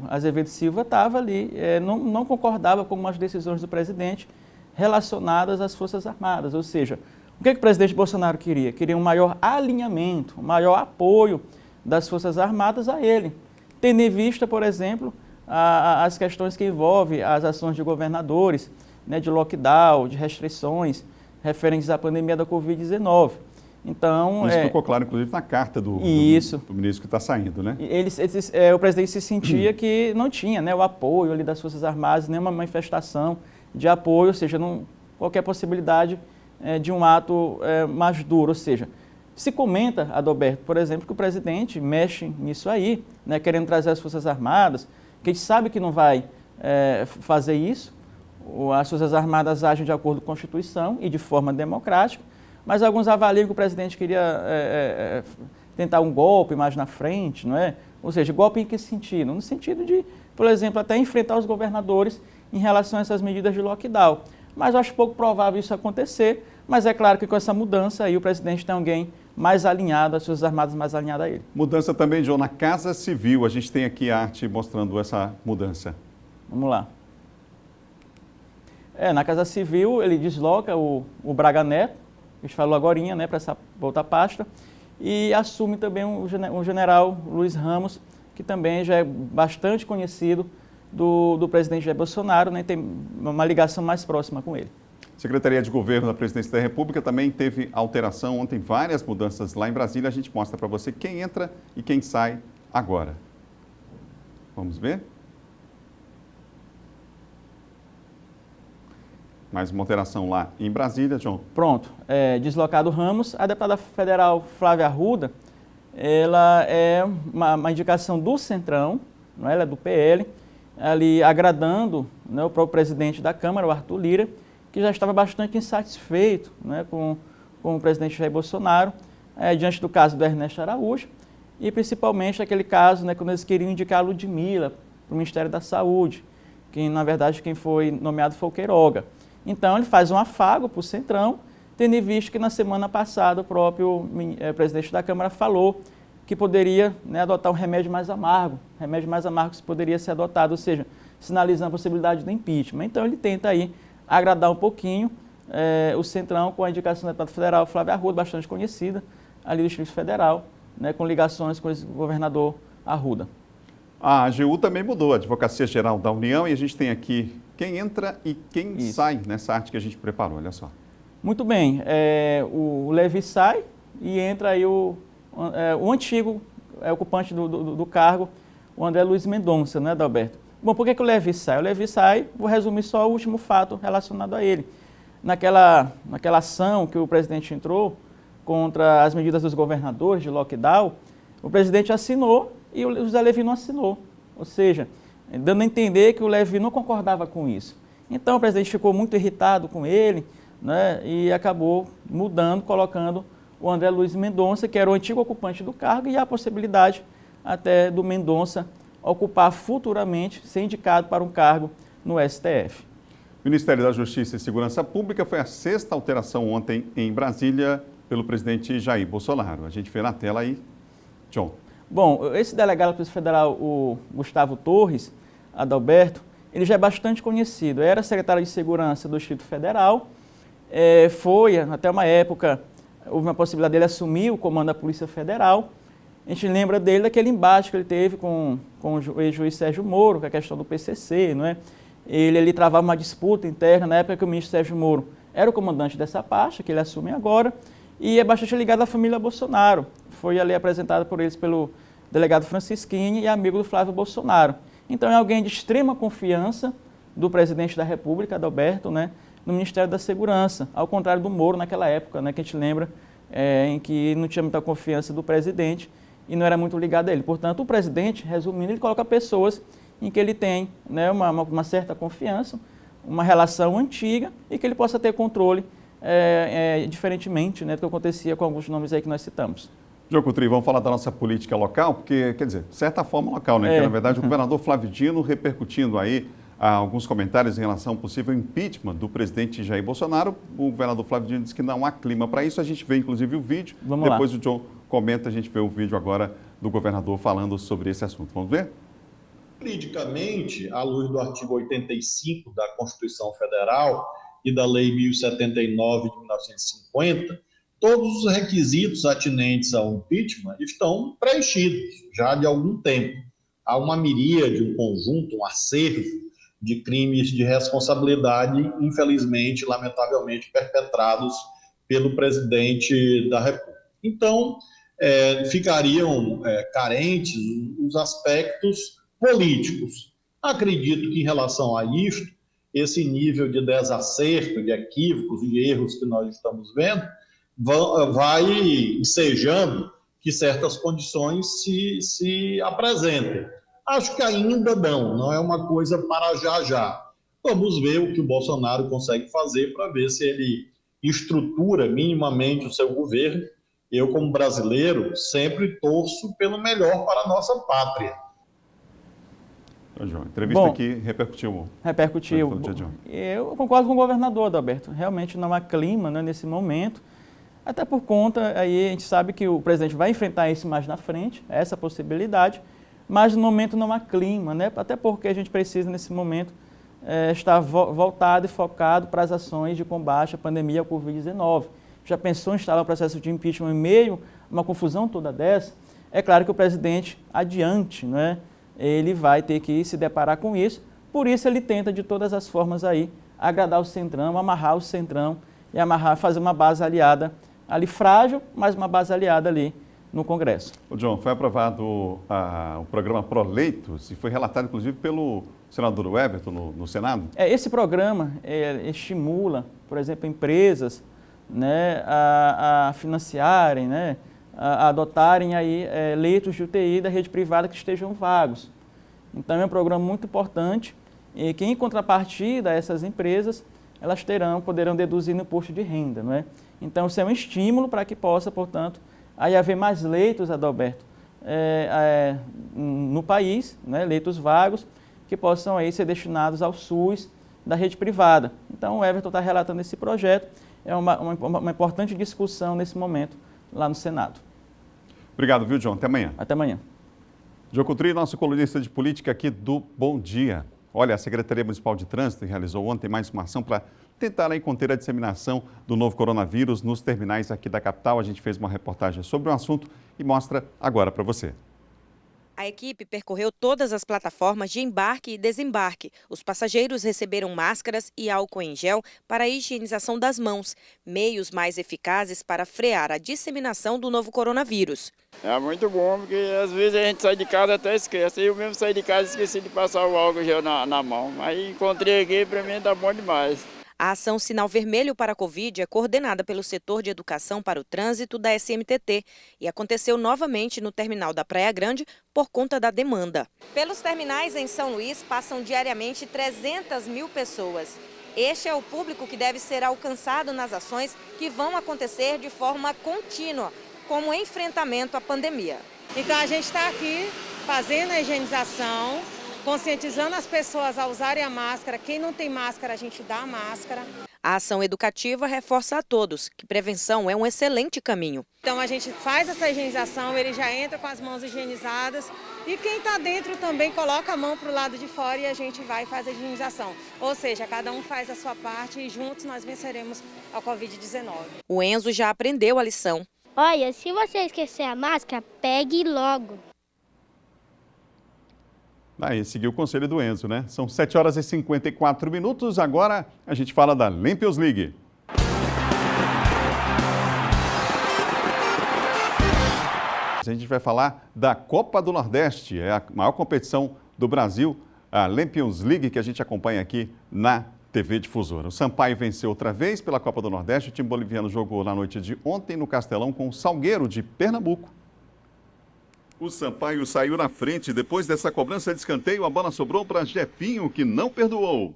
[SPEAKER 15] Azevedo Silva estava ali, não concordava com umas decisões do presidente relacionadas às Forças Armadas. Ou seja, o que o presidente Bolsonaro queria? Queria um maior alinhamento, um maior apoio das Forças Armadas a ele. Tendo em vista, por exemplo, as questões que envolvem as ações de governadores, né, de lockdown, de restrições referentes à pandemia da Covid-19. Então,
[SPEAKER 1] isso ficou claro, inclusive, na carta do ministro que está saindo, né?
[SPEAKER 15] O presidente se sentia que não tinha, né, o apoio ali das Forças Armadas, nenhuma manifestação de apoio, ou seja, qualquer possibilidade de um ato mais duro. Ou seja, se comenta, Adalberto, por exemplo, que o presidente mexe nisso aí, né, querendo trazer as Forças Armadas, que a gente sabe que não vai fazer isso. As Forças Armadas agem de acordo com a Constituição e de forma democrática, mas alguns avaliam que o presidente queria tentar um golpe mais na frente, não é? Ou seja, golpe em que sentido? No sentido de, por exemplo, até enfrentar os governadores em relação a essas medidas de lockdown. Mas eu acho pouco provável isso acontecer, mas é claro que com essa mudança aí o presidente tem alguém mais alinhado, as Forças Armadas mais alinhadas a ele.
[SPEAKER 1] Mudança também, João, na Casa Civil. A gente tem aqui a arte mostrando essa mudança.
[SPEAKER 15] Vamos lá. Na Casa Civil ele desloca o Braga Neto, a gente falou agorinha, né, para essa outra pasta, e assume também o general Luiz Ramos, que também já é bastante conhecido do presidente Jair Bolsonaro, né, tem uma ligação mais próxima com ele.
[SPEAKER 1] Secretaria de Governo da Presidência da República também teve alteração ontem, várias mudanças lá em Brasília. A gente mostra para você quem entra e quem sai agora. Vamos ver? Mais uma alteração lá em Brasília, João.
[SPEAKER 15] Pronto. Deslocado Ramos, a deputada federal Flávia Arruda, ela é uma indicação do Centrão, não é? Ela é do PL, ali agradando, né, o próprio presidente da Câmara, o Arthur Lira, que já estava bastante insatisfeito, né, com o presidente Jair Bolsonaro, diante do caso do Ernesto Araújo, e principalmente aquele caso, né, quando eles queriam indicar a Ludmilla para o Ministério da Saúde, que na verdade quem foi nomeado foi o Queiroga. Então ele faz um afago para o Centrão, tendo em vista que na semana passada o próprio presidente da Câmara falou que poderia, né, adotar um remédio mais amargo que poderia ser adotado, ou seja, sinalizando a possibilidade do impeachment. Então ele tenta aí agradar um pouquinho o Centrão com a indicação da deputada federal Flávia Arruda, bastante conhecida ali do Distrito Federal, né, com ligações com o governador Arruda.
[SPEAKER 1] A AGU também mudou, a Advocacia Geral da União, e a gente tem aqui quem entra e quem sai nessa arte que a gente preparou, olha só.
[SPEAKER 15] Muito bem, o Levi sai e entra aí o antigo ocupante do cargo, o André Luiz Mendonça, né, Adalberto? Bom, por que o Levi sai? O Levi sai, vou resumir só o último fato relacionado a ele. Naquela ação que o presidente entrou contra as medidas dos governadores de lockdown, o presidente assinou e o José Levi não assinou, ou seja, dando a entender que o Levi não concordava com isso. Então o presidente ficou muito irritado com ele, né, e acabou mudando, colocando o André Luiz Mendonça, que era o antigo ocupante do cargo, e há a possibilidade até do Mendonça ocupar futuramente, ser indicado para um cargo no STF.
[SPEAKER 1] O Ministério da Justiça e Segurança Pública foi a 6ª alteração ontem em Brasília pelo presidente Jair Bolsonaro. A gente vê na tela aí, John.
[SPEAKER 15] Bom, esse delegado da Polícia Federal, o Gustavo Torres, Adalberto, ele já é bastante conhecido. Era secretário de Segurança do Distrito Federal, foi, até uma época, houve uma possibilidade dele assumir o comando da Polícia Federal. A gente lembra dele daquele embate que ele teve com o ex-juiz Sérgio Moro, com a questão do PCC, não é? Ele ali travava uma disputa interna, na época que o ministro Sérgio Moro era o comandante dessa pasta, que ele assume agora, e é bastante ligado à família Bolsonaro. Foi ali apresentado por eles pelo delegado Francisquini e amigo do Flávio Bolsonaro. Então é alguém de extrema confiança do presidente da República, Adalberto, né, no Ministério da Segurança, ao contrário do Moro naquela época, né, que a gente lembra, em que não tinha muita confiança do presidente e não era muito ligado a ele. Portanto, o presidente, resumindo, ele coloca pessoas em que ele tem, né, uma certa confiança, uma relação antiga e que ele possa ter controle diferentemente, né, do que acontecia com alguns nomes aí que nós citamos.
[SPEAKER 1] João Coutrinho, vamos falar da nossa política local, porque, quer dizer, de certa forma local, né? Que, na verdade, o governador Flávio Dino repercutindo aí alguns comentários em relação ao possível impeachment do presidente Jair Bolsonaro. O governador Flávio Dino disse que não há clima para isso. A gente vê, inclusive, o vídeo. Depois o John comenta, a gente vê o vídeo agora do governador falando sobre esse assunto. Vamos ver?
[SPEAKER 16] Juridicamente, à luz do artigo 85 da Constituição Federal e da Lei 1079 de 1950, todos os requisitos atinentes ao impeachment estão preenchidos já de algum tempo. Há uma miríade, um conjunto, um acervo de crimes de responsabilidade, infelizmente, lamentavelmente, perpetrados pelo presidente da República. Então, ficariam carentes os aspectos políticos. Acredito que, em relação a isto, esse nível de desacerto, de equívocos, de erros que nós estamos vendo, vai ensejando que certas condições se apresentem. Acho que ainda não é uma coisa para já. Vamos ver o que o Bolsonaro consegue fazer para ver se ele estrutura minimamente o seu governo. Eu, como brasileiro, sempre torço pelo melhor para a nossa pátria.
[SPEAKER 1] João, a entrevista aqui repercutiu.
[SPEAKER 15] Repercutiu. Eu concordo com o governador, Adalberto. Realmente não há clima, né, nesse momento. Até por conta, aí a gente sabe que o presidente vai enfrentar isso mais na frente, essa possibilidade, mas no momento não há clima, né? Até porque a gente precisa, nesse momento, estar voltado e focado para as ações de combate à pandemia, à Covid-19. Já pensou em instalar um processo de impeachment em meio a uma confusão toda dessa? É claro que o presidente, adiante, né, ele vai ter que se deparar com isso, por isso ele tenta de todas as formas aí agradar o Centrão, amarrar o Centrão e fazer uma base aliada ali frágil, mas uma base aliada ali no Congresso.
[SPEAKER 1] John, foi aprovado o programa Proleitos e foi relatado, inclusive, pelo senador Everton no Senado?
[SPEAKER 15] Esse programa estimula, por exemplo, empresas, né, a financiarem, né, a adotarem aí, leitos de UTI da rede privada que estejam vagos. Então, é um programa muito importante e que, em contrapartida a essas empresas, elas poderão deduzir no imposto de renda, não é? Então, isso é um estímulo para que possa, portanto, aí haver mais leitos, Adalberto, no país, né, leitos vagos, que possam aí ser destinados ao SUS da rede privada. Então, o Everton está relatando esse projeto, é uma importante discussão nesse momento lá no Senado.
[SPEAKER 1] Obrigado, viu, John? Até amanhã.
[SPEAKER 15] Até amanhã.
[SPEAKER 1] João Coutrinho, nosso colunista de política aqui do Bom Dia. Olha, a Secretaria Municipal de Trânsito realizou ontem mais uma ação para tentar aí conter a disseminação do novo coronavírus nos terminais aqui da capital. A gente fez uma reportagem sobre o assunto e mostra agora para você.
[SPEAKER 6] A equipe percorreu todas as plataformas de embarque e desembarque. Os passageiros receberam máscaras e álcool em gel para a higienização das mãos, meios mais eficazes para frear a disseminação do novo coronavírus.
[SPEAKER 17] É muito bom, porque às vezes a gente sai de casa até esquece. Eu mesmo saí de casa e esqueci de passar o álcool gel na mão. Aí encontrei aqui, para mim tá bom demais.
[SPEAKER 6] A ação Sinal Vermelho para a Covid é coordenada pelo setor de educação para o trânsito da SMTT e aconteceu novamente no terminal da Praia Grande por conta da demanda. Pelos terminais em São Luís passam diariamente 300 mil pessoas. Este é o público que deve ser alcançado nas ações que vão acontecer de forma contínua, como enfrentamento à pandemia.
[SPEAKER 18] Então a gente está aqui fazendo a higienização, conscientizando as pessoas a usarem a máscara. Quem não tem máscara, a gente dá a máscara.
[SPEAKER 6] A ação educativa reforça a todos que prevenção é um excelente caminho.
[SPEAKER 18] Então a gente faz essa higienização, ele já entra com as mãos higienizadas e quem está dentro também coloca a mão para o lado de fora e a gente vai e faz a higienização. Ou seja, cada um faz a sua parte e juntos nós venceremos a Covid-19.
[SPEAKER 6] O Enzo já aprendeu a lição.
[SPEAKER 19] Olha, se você esquecer a máscara, pegue logo.
[SPEAKER 1] Aí, seguiu o conselho do Enzo, né? São 7 horas e 54 minutos. Agora a gente fala da Lampions League. A gente vai falar da Copa do Nordeste. É a maior competição do Brasil, a Lampions League, que a gente acompanha aqui na TV Difusora. O Sampaio venceu outra vez pela Copa do Nordeste. O time boliviano jogou na noite de ontem no Castelão com o Salgueiro de Pernambuco. O Sampaio saiu na frente. Depois dessa cobrança de escanteio, a bola sobrou para Jefinho, que não perdoou.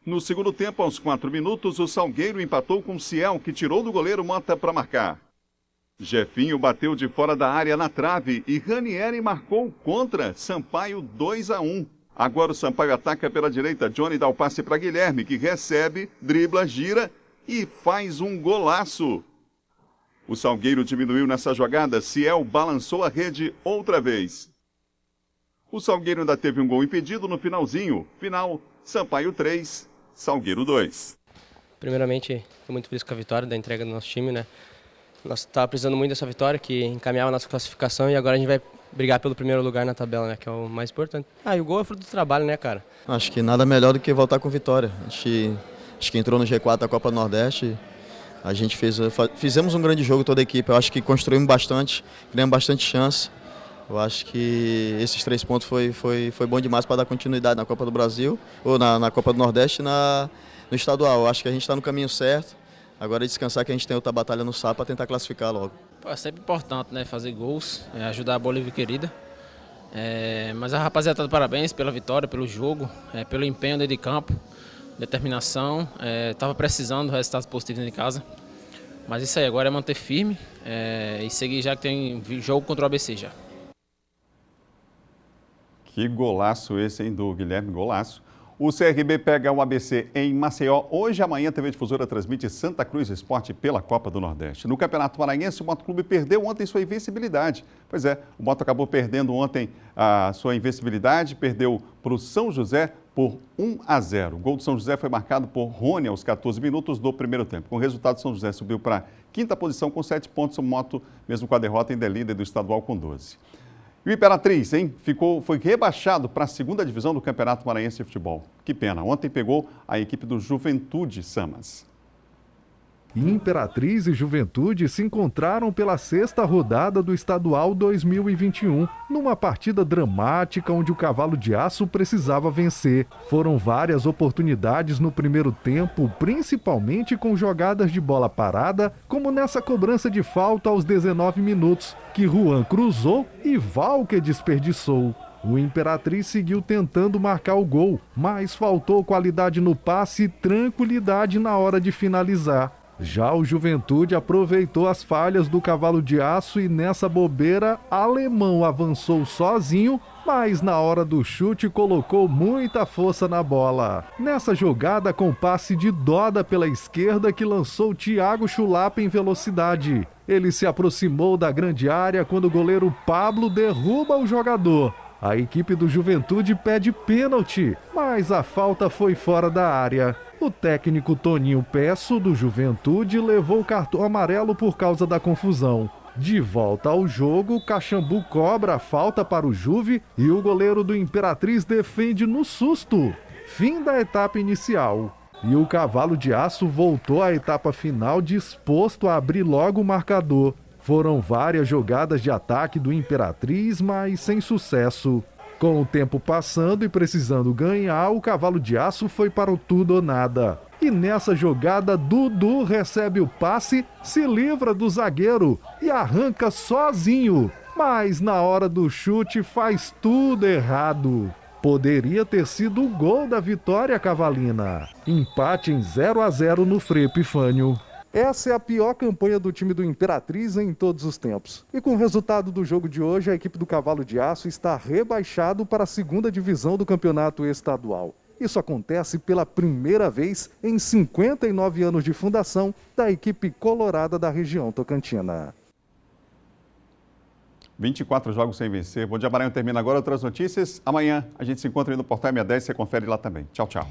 [SPEAKER 1] No segundo tempo, aos 4 minutos, o Salgueiro empatou com o Ciel, que tirou do goleiro Mota para marcar. Jefinho bateu de fora da área na trave e Ranieri marcou contra. Sampaio 2-1. Agora o Sampaio ataca pela direita. Johnny dá o passe para Guilherme, que recebe, dribla, gira e faz um golaço. O Salgueiro diminuiu nessa jogada, Ciel balançou a rede outra vez. O Salgueiro ainda teve um gol impedido no finalzinho. Final, Sampaio 3, Salgueiro 2.
[SPEAKER 20] Primeiramente, estou muito feliz com a vitória, da entrega do nosso time, né? Nós estávamos precisando muito dessa vitória, que encaminhava a nossa classificação, e agora a gente vai brigar pelo primeiro lugar na tabela, né, que é o mais importante. E o gol é fruto do trabalho, né, cara?
[SPEAKER 21] Acho que nada melhor do que voltar com vitória. Acho que entrou no G4 da Copa do Nordeste. A gente fizemos um grande jogo, toda a equipe. Eu acho que construímos bastante, criamos bastante chance. Eu acho que esses 3 pontos foi bom demais para dar continuidade na Copa do Brasil, ou na Copa do Nordeste e no estadual. Eu acho que a gente está no caminho certo. Agora é descansar, que a gente tem outra batalha no SAP para tentar classificar logo.
[SPEAKER 20] É sempre importante, né, fazer gols, ajudar a Bolívia querida. Mas a rapaziada tá de parabéns pela vitória, pelo jogo, pelo empenho dentro de campo, determinação. Estava precisando de resultados positivos dentro de casa. Mas isso aí, agora é manter firme e seguir, já que tem jogo contra o ABC já.
[SPEAKER 1] Que golaço esse, hein, do Guilherme, golaço. O CRB pega o ABC em Maceió. Hoje e amanhã a TV Difusora transmite Santa Cruz Esporte pela Copa do Nordeste. No Campeonato Maranhense, o Moto Clube perdeu ontem sua invencibilidade. Pois é, o Moto acabou perdendo ontem a sua invencibilidade, perdeu para o São José por 1-0. O gol do São José foi marcado por Rony aos 14 minutos do primeiro tempo. Com o resultado, São José subiu para a 5ª posição com 7 pontos. O Moto, mesmo com a derrota, ainda é líder do estadual com 12. E o Imperatriz, hein? Foi rebaixado para a 2ª divisão do Campeonato Maranhense de Futebol. Que pena. Ontem pegou a equipe do Juventude Samas.
[SPEAKER 22] Imperatriz e Juventude se encontraram pela 6ª rodada do Estadual 2021, numa partida dramática onde o Cavalo de Aço precisava vencer. Foram várias oportunidades no primeiro tempo, principalmente com jogadas de bola parada, como nessa cobrança de falta aos 19 minutos, que Juan cruzou e Valker desperdiçou. O Imperatriz seguiu tentando marcar o gol, mas faltou qualidade no passe e tranquilidade na hora de finalizar. Já o Juventude aproveitou as falhas do Cavalo de Aço e nessa bobeira, Alemão avançou sozinho, mas na hora do chute colocou muita força na bola. Nessa jogada com passe de Doda pela esquerda que lançou Thiago Chulapa em velocidade. Ele se aproximou da grande área quando o goleiro Pablo derruba o jogador. A equipe do Juventude pede pênalti, mas a falta foi fora da área. O técnico Toninho Peço, do Juventude, levou o cartão amarelo por causa da confusão. De volta ao jogo, Caxambu cobra a falta para o Juve e o goleiro do Imperatriz defende no susto. Fim da etapa inicial. E o Cavalo de Aço voltou à etapa final disposto a abrir logo o marcador. Foram várias jogadas de ataque do Imperatriz, mas sem sucesso. Com o tempo passando e precisando ganhar, o Cavalo de Aço foi para o tudo ou nada. E nessa jogada, Dudu recebe o passe, se livra do zagueiro e arranca sozinho. Mas na hora do chute faz tudo errado. Poderia ter sido o gol da vitória cavalina. Empate em 0-0 no Frei Epifânio. Essa é a pior campanha do time do Imperatriz em todos os tempos. E com o resultado do jogo de hoje, a equipe do Cavalo de Aço está rebaixado para a 2ª divisão do campeonato estadual. Isso acontece pela primeira vez em 59 anos de fundação da equipe colorada da região tocantina.
[SPEAKER 1] 24 jogos sem vencer. Bom Dia Maranhão termina agora. Outras notícias. Amanhã a gente se encontra aí no Portal M10. Você confere lá também. Tchau, tchau.